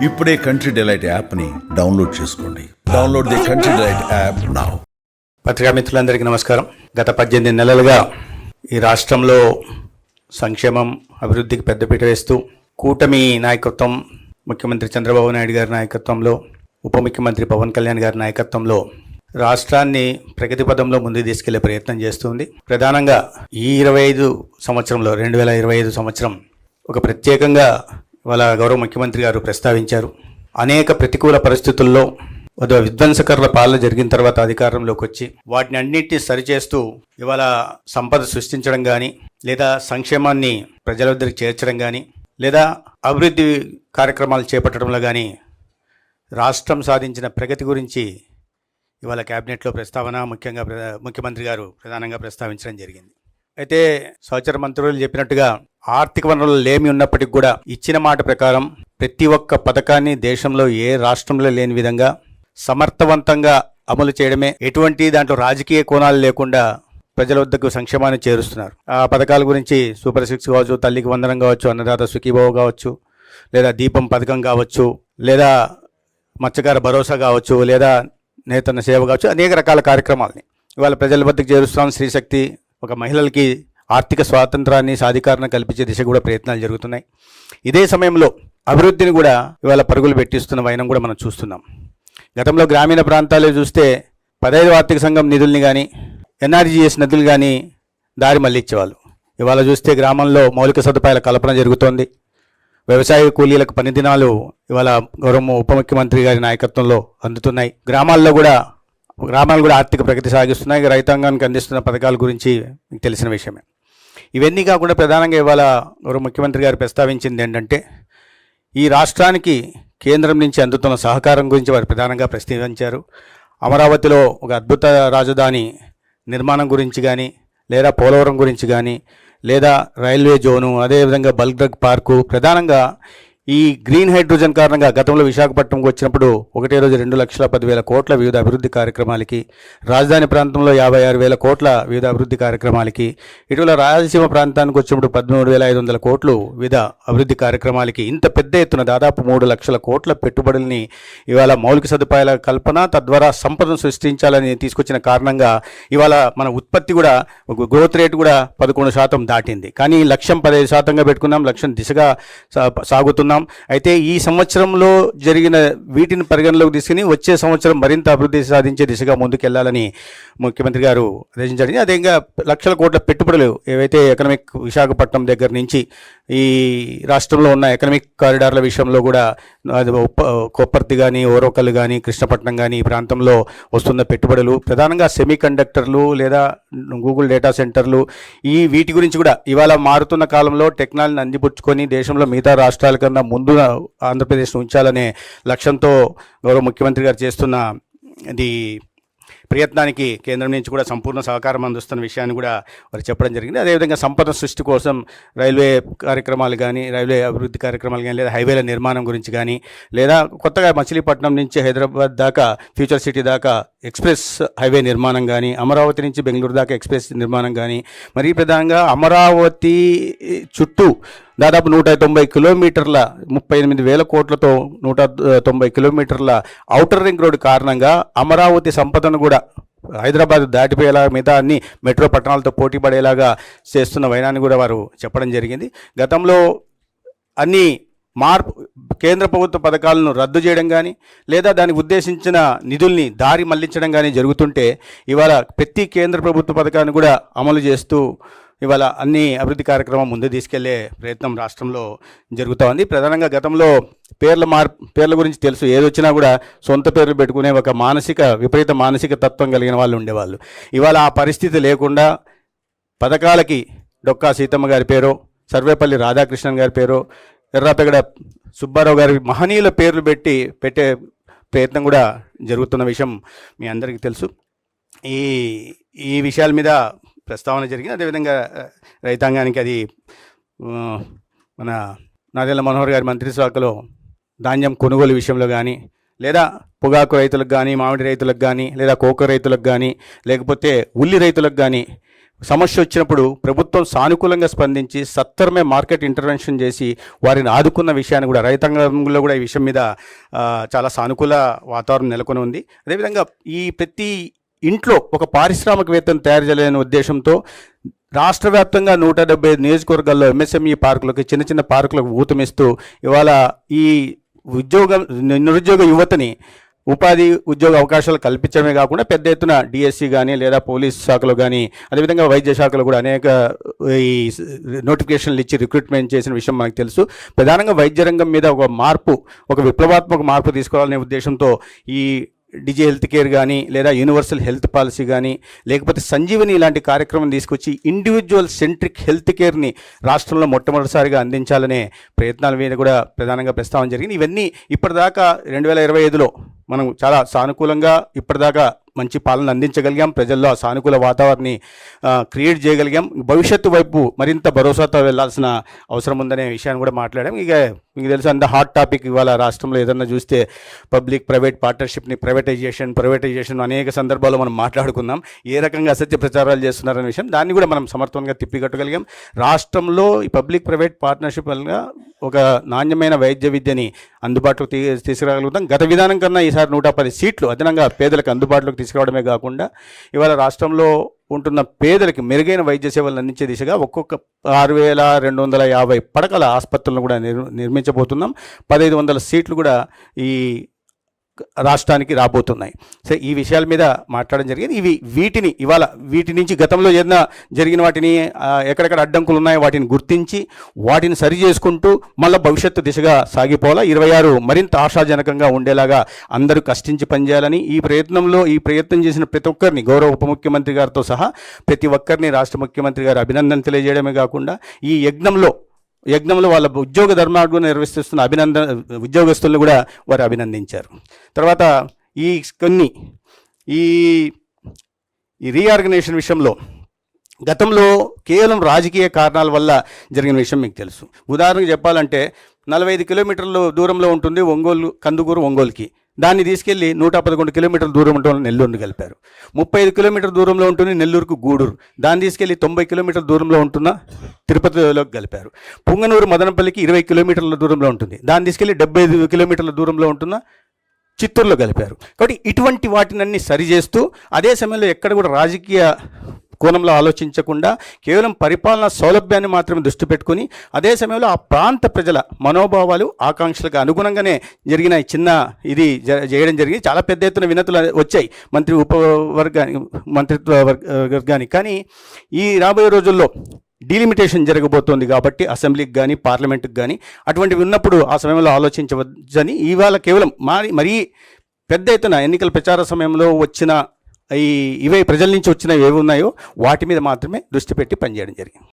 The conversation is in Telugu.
ఇప్పుడే కంట్రీ డిలైట్ యాప్ని డౌన్లోడ్ చేసుకోండి. Download the country delight app now. పత్రికా మిత్రులందరికీ నమస్కారం. గత 18 నెలలుగా ఈ రాష్ట్రంలో సంక్షేమం, అభివృద్ధికి పెద్దపీట వేస్తూ కూటమి నాయకత్వం, ముఖ్యమంత్రి చంద్రబాబు నాయుడు గారి నాయకత్వంలో, ఉప ముఖ్యమంత్రి పవన్ కళ్యాణ్ గారి నాయకత్వంలో రాష్ట్రాన్ని ప్రగతి పదంలో ముందుకు తీసుకెళ్లే ప్రయత్నం చేస్తుంది. ప్రధానంగా ఈ 2025 సంవత్సరం ఒక ప్రత్యేకంగా వాళ్ళ గౌరవ ముఖ్యమంత్రి గారు ప్రస్తావించారు. అనేక ప్రతికూల పరిస్థితుల్లో విధ్వంసకర పాలన జరిగిన తర్వాత అధికారంలోకి వచ్చి వాటిని అన్నింటినీ సరిచేస్తూ ఇవాళ సంపద సృష్టించడం కానీ, లేదా సంక్షేమాన్ని ప్రజల వద్దకు చేర్చడం కానీ, లేదా అభివృద్ధి కార్యక్రమాలు చేపట్టడంలో కానీ రాష్ట్రం సాధించిన ప్రగతి గురించి ఇవాళ క్యాబినెట్లో ప్రస్తావన ముఖ్యంగా ముఖ్యమంత్రి గారు ప్రధానంగా ప్రస్తావించడం జరిగింది. అయితే సహచర మంత్రులు చెప్పినట్టుగా ఆర్థిక వనరులు లేమి ఉన్నప్పటికీ కూడా ఇచ్చిన మాట ప్రకారం ప్రతి ఒక్క పథకాన్ని దేశంలో ఏ రాష్ట్రంలో లేని విధంగా సమర్థవంతంగా అమలు చేయడమే, ఎటువంటి దాంట్లో రాజకీయ కోణాలు లేకుండా ప్రజల వద్దకు సంక్షేమాన్ని చేరుస్తున్నారు. ఆ పథకాల గురించి సూపర్ 6 కావచ్చు, తల్లికి వందనం కావచ్చు, అన్నదాత సుఖీభావ కావచ్చు, లేదా దీపం పథకం కావచ్చు, లేదా మత్స్యకార భరోసా కావచ్చు, లేదా నేతన్న సేవ కావచ్చు, అనేక రకాల కార్యక్రమాలని ఇవాళ ప్రజల వద్దకు చేరుస్తున్నాం. స్త్రీశక్తి, ఒక మహిళలకి ఆర్థిక స్వాతంత్రాన్ని, సాధికారణ కల్పించే దిశ కూడా ప్రయత్నాలు జరుగుతున్నాయి. ఇదే సమయంలో అభివృద్ధిని కూడా ఇవాళ పరుగులు పెట్టిస్తున్న వైనం కూడా మనం చూస్తున్నాం. గతంలో గ్రామీణ ప్రాంతాల్లో చూస్తే 15వ ఆర్థిక సంఘం నిధుల్ని కానీ, ఎన్ఆర్జీఎస్ నిధులు కానీ దారి మళ్ళించేవాళ్ళు. ఇవాళ చూస్తే గ్రామంలో మౌలిక సదుపాయాల కల్పన జరుగుతోంది. వ్యవసాయ కూలీలకు పని దినాలు ఇవాళ గౌరవ ఉప ముఖ్యమంత్రి గారి నాయకత్వంలో అందుతున్నాయి. గ్రామాలు కూడా ఆర్థిక ప్రగతి సాగిస్తున్నాయి. రైతాంగానికి అందిస్తున్న పథకాల గురించి మీకు తెలిసిన విషయమే. ఇవన్నీ కాకుండా ప్రధానంగా ఇవాళ గౌరవ ముఖ్యమంత్రి గారు ప్రస్తావించింది ఏంటంటే, ఈ రాష్ట్రానికి కేంద్రం నుంచి అందుతున్న సహకారం గురించి వారు ప్రధానంగా ప్రస్తావించారు. అమరావతిలో ఒక అద్భుత రాజధాని నిర్మాణం గురించి కానీ, లేదా పోలవరం గురించి కానీ, లేదా రైల్వే జోను, అదేవిధంగా బల్క్ డ్రగ్ పార్కు, ప్రధానంగా ఈ గ్రీన్ హైడ్రోజన్ కారణంగా గతంలో విశాఖపట్నంకి వచ్చినప్పుడు ఒకటే రోజు 2,10,000 కోట్ల వివిధ అభివృద్ధి కార్యక్రమాలకి, రాజధాని ప్రాంతంలో 56,000 కోట్ల వివిధ అభివృద్ధి కార్యక్రమాలకి, ఇటీవల రాయలసీమ ప్రాంతానికి వచ్చినప్పుడు 13,500 కోట్లు వివిధ అభివృద్ధి కార్యక్రమాలకి, ఇంత పెద్ద ఎత్తున దాదాపు 3 లక్షల కోట్ల పెట్టుబడుల్ని ఇవాళ మౌలిక సదుపాయాల కల్పన, తద్వారా సంపదను సృష్టించాలని తీసుకొచ్చిన కారణంగా ఇవాళ మన ఉత్పత్తి కూడా, గ్రోత్ రేట్ కూడా 11% దాటింది. కానీ లక్ష్యం 15%గా పెట్టుకున్నాం. లక్ష్యం దిశగా సాగుతున్నాం. అయితే ఈ సంవత్సరంలో జరిగిన వీటిని పరిగణలోకి తీసుకుని వచ్చే సంవత్సరం మరింత అభివృద్ధి సాధించే దిశగా ముందుకెళ్లాలని ముఖ్యమంత్రి గారు ఆదేశించారు. అదేవిధంగా లక్షల కోట్ల పెట్టుబడులు ఏవైతే ఎకనామిక్ విశాఖపట్నం దగ్గర నుంచి ఈ రాష్ట్రంలో ఉన్న ఎకనామిక్ కారిడార్ల విషయంలో కూడా కొప్పర్తి కానీ, ఓరోకల్ కానీ, కృష్ణపట్నం కానీ ఈ ప్రాంతంలో వస్తున్న పెట్టుబడులు, ప్రధానంగా సెమీ కండక్టర్లు లేదా గూగుల్ డేటా సెంటర్లు, వీటి గురించి కూడా ఇవాళ మారుతున్న కాలంలో టెక్నాలజీని అందిపుచ్చుకొని దేశంలో మిగతా రాష్ట్రాల కన్నా ముందు ఆంధ్రప్రదేశ్ను ఉంచాలనే లక్ష్యంతో గౌరవ ముఖ్యమంత్రి గారు చేస్తున్న ఇది ప్రయత్నానికి కేంద్రం నుంచి కూడా సంపూర్ణ సహకారం అందిస్తున్న విషయాన్ని కూడా వారు చెప్పడం జరిగింది. అదేవిధంగా సంపద సృష్టి కోసం రైల్వే కార్యక్రమాలు కానీ, రైల్వే అభివృద్ధి కార్యక్రమాలు కానీ, లేదా హైవేల నిర్మాణం గురించి కానీ, లేదా కొత్తగా మచిలీపట్నం నుంచి హైదరాబాద్ దాకా ఫ్యూచర్ సిటీ దాకా ఎక్స్ప్రెస్ హైవే నిర్మాణం కానీ, అమరావతి నుంచి బెంగళూరు దాకా ఎక్స్ప్రెస్ నిర్మాణం కానీ, మరీ ప్రధానంగా అమరావతి చుట్టూ దాదాపు 190 కిలోమీటర్ల 38,000 కోట్లతో 190 కిలోమీటర్ల ఔటర్ రింగ్ రోడ్డు కారణంగా అమరావతి సంపదను కూడా హైదరాబాద్ దాటిపోయేలా, మిగతా అన్ని మెట్రో పట్టణాలతో పోటీ పడేలాగా చేస్తున్న వైనాన్ని కూడా వారు చెప్పడం జరిగింది. గతంలో అన్ని కేంద్ర ప్రభుత్వ పథకాలను రద్దు చేయడం కానీ, లేదా దానికి ఉద్దేశించిన నిధుల్ని దారి మళ్లించడం కానీ జరుగుతుంటే, ఇవాళ ప్రతి కేంద్ర ప్రభుత్వ పథకాన్ని కూడా అమలు చేస్తూ ఇవాళ అన్ని అభివృద్ధి కార్యక్రమం ముందు తీసుకెళ్లే ప్రయత్నం రాష్ట్రంలో జరుగుతూ ఉంది. ప్రధానంగా గతంలో పేర్ల గురించి తెలుసు, ఏదొచ్చినా కూడా సొంత పేర్లు పెట్టుకునే ఒక విపరీత మానసిక తత్వం కలిగిన వాళ్ళు ఉండేవాళ్ళు. ఇవాళ ఆ పరిస్థితి లేకుండా పథకాలకి డొక్కా సీతమ్మ గారి పేరో, సర్వేపల్లి రాధాకృష్ణన్ గారి పేరో, ఎర్రాపెగడ సుబ్బారావు గారి మహనీయుల పేర్లు పెట్టే ప్రయత్నం కూడా జరుగుతున్న విషయం మీ అందరికీ తెలుసు. ఈ విషయాల మీద ప్రస్తావన జరిగింది. అదేవిధంగా రైతాంగానికి అది మన నాదెళ్ల మనోహర్ గారి మంత్రిశాఖలో ధాన్యం కొనుగోలు విషయంలో కానీ, లేదా పొగాకు రైతులకు కానీ, మామిడి రైతులకు కానీ, లేదా కోకో రైతులకు కానీ, లేకపోతే ఉల్లి రైతులకు కానీ సమస్య వచ్చినప్పుడు ప్రభుత్వం సానుకూలంగా స్పందించి సత్వరమే మార్కెట్ ఇంటర్వెన్షన్ చేసి వారిని ఆదుకున్న విషయాన్ని కూడా రైతాంగంలో కూడా ఈ విషయం మీద చాలా సానుకూల వాతావరణం నెలకొని ఉంది. అదేవిధంగా ఈ ప్రతి ఇంట్లో ఒక పారిశ్రామికవేత్తను తయారు చేయాలనే ఉద్దేశంతో రాష్ట్ర వ్యాప్తంగా 175 నియోజకవర్గాల్లో ఎంఎస్ఎంఈ పార్కులకు, చిన్న చిన్న పార్కులకు ఊతమిస్తూ ఇవాళ ఈ నిరుద్యోగ యువతని ఉపాధి ఉద్యోగ అవకాశాలు కల్పించడమే కాకుండా పెద్ద ఎత్తున డిఎస్సి కానీ లేదా పోలీస్ శాఖలో కానీ అదేవిధంగా వైద్య శాఖలో కూడా అనేక ఈ నోటిఫికేషన్లు ఇచ్చి రిక్రూట్మెంట్ చేసిన విషయం మనకు తెలుసు. ప్రధానంగా వైద్య రంగం మీద ఒక విప్లవాత్మక మార్పు తీసుకోవాలనే ఉద్దేశంతో ఈ డిజి హెల్త్ కేర్ కానీ లేదా యూనివర్సల్ హెల్త్ పాలసీ కానీ లేకపోతే సంజీవని ఇలాంటి కార్యక్రమం తీసుకొచ్చి ఇండివిజువల్ సెంట్రిక్ హెల్త్ కేర్ని రాష్ట్రంలో మొట్టమొదటిసారిగా అందించాలనే ప్రయత్నాల మీద కూడా ప్రధానంగా ప్రస్తావన జరిగింది. ఇవన్నీ ఇప్పటిదాకా 2025లో మనం చాలా సానుకూలంగా ఇప్పటిదాకా మంచి పాలన అందించగలిగాం, ప్రజల్లో సానుకూల వాతావరణాన్ని క్రియేట్ చేయగలిగాం. భవిష్యత్తు వైపు మరింత భరోసాతో వెళ్లాల్సిన అవసరం ఉందనే విషయాన్ని కూడా మాట్లాడాం. ఇక మీకు తెలుసు అంత హాట్ టాపిక్ ఇవాళ రాష్ట్రంలో ఏదన్నా చూస్తే పబ్లిక్ ప్రైవేట్ పార్ట్నర్షిప్ని ప్రైవేటైజేషన్ అనేక సందర్భాల్లో మనం మాట్లాడుకున్నాం. ఏ రకంగా అసత్య ప్రచారాలు చేస్తున్నారనే విషయం దాన్ని కూడా మనం సమర్థవంతంగా తిప్పికట్టగలిగాం. రాష్ట్రంలో ఈ పబ్లిక్ ప్రైవేట్ పార్ట్నర్షిప్ వల్ల ఒక నాణ్యమైన వైద్య విద్యని అందుబాటులోకి తీసుకురాగలుగుతాం. గత విధానం కన్నా ఈసారి 110 సీట్లు అదనంగా పేదలకు అందుబాటులోకి తీసుకురావడమే కాకుండా ఇవాళ రాష్ట్రంలో ఉంటున్న పేదలకు మెరుగైన వైద్య సేవలను అందించే దిశగా ఒక్కొక్క 6,250 పడకల ఆసుపత్రులను కూడా నిర్మించబోతున్నాం. 1,500 సీట్లు కూడా ఈ రాష్ట్రానికి రాబోతున్నాయి. సో ఈ విషయాల మీద మాట్లాడడం జరిగింది. వీటి నుంచి గతంలో ఏదైనా జరిగిన వాటిని ఎక్కడెక్కడ అడ్డంకులు ఉన్నాయో వాటిని గుర్తించి వాటిని సరి చేసుకుంటూ మళ్ళీ భవిష్యత్తు దిశగా సాగిపోవాలా. 26 మరింత ఆశాజనకంగా ఉండేలాగా అందరూ కష్టించి పనిచేయాలని ఈ ప్రయత్నం చేసిన ప్రతి ఒక్కరిని గౌరవ ఉప ముఖ్యమంత్రి గారితో సహా ప్రతి ఒక్కరిని రాష్ట్ర ముఖ్యమంత్రి గారు అభినందన తెలియజేయడమే కాకుండా ఈ యజ్ఞంలో వాళ్ళ ఉద్యోగ ధర్మాన్ని నిర్వహిస్తున్న ఉద్యోగస్తులను కూడా వారు అభినందించారు. తర్వాత ఈ రీఆర్గనైజేషన్ విషయంలో గతంలో కేవలం రాజకీయ కారణాల వల్ల జరిగిన విషయం మీకు తెలుసు. ఉదాహరణకు చెప్పాలంటే 45 కిలోమీటర్ల దూరంలో ఉంటుంది కందుకూరు ఒంగోలుకి. దాన్ని తీసుకెళ్లి 111 కిలోమీటర్ల దూరం ఉంటుంది నెల్లూరుని కలిపారు. 35 కిలోమీటర్ల దూరంలో ఉంటుంది నెల్లూరుకు గూడూరు. దాన్ని తీసుకెళ్లి 90 కిలోమీటర్ల దూరంలో ఉంటున్న తిరుపతిలోకి కలిపారు. పుంగనూరు మదనపల్లికి 20 కిలోమీటర్ల దూరంలో ఉంటుంది. దాన్ని తీసుకెళ్లి 75 కిలోమీటర్ల దూరంలో ఉంటున్న చిత్తూరులో కలిపారు. కాబట్టి ఇటువంటి వాటినన్నీ సరిచేస్తూ అదే సమయంలో ఎక్కడ కూడా రాజకీయ కోణంలో ఆలోచించకుండా కేవలం పరిపాలనా సౌలభ్యాన్ని మాత్రమే దృష్టి పెట్టుకుని అదే సమయంలో ఆ ప్రాంత ప్రజల మనోభావాలు ఆకాంక్షలకు అనుగుణంగానే జరిగిన చేయడం జరిగింది. చాలా పెద్ద ఎత్తున వినతులు వచ్చాయి మంత్రిత్వ వర్గానికి. కానీ ఈ రాబోయే రోజుల్లో డీలిమిటేషన్ జరగబోతోంది కాబట్టి అసెంబ్లీకి కానీ పార్లమెంటుకి కానీ అటువంటివి ఉన్నప్పుడు ఆ సమయంలో ఆలోచించవచ్చని ఇవాళ కేవలం మరీ పెద్ద ఎత్తున ఎన్నికల ప్రచార సమయంలో వచ్చిన ప్రజల నుంచి వచ్చినవి ఏవి ఉన్నాయో వాటి మీద మాత్రమే దృష్టి పెట్టి పనిచేయడం జరిగింది.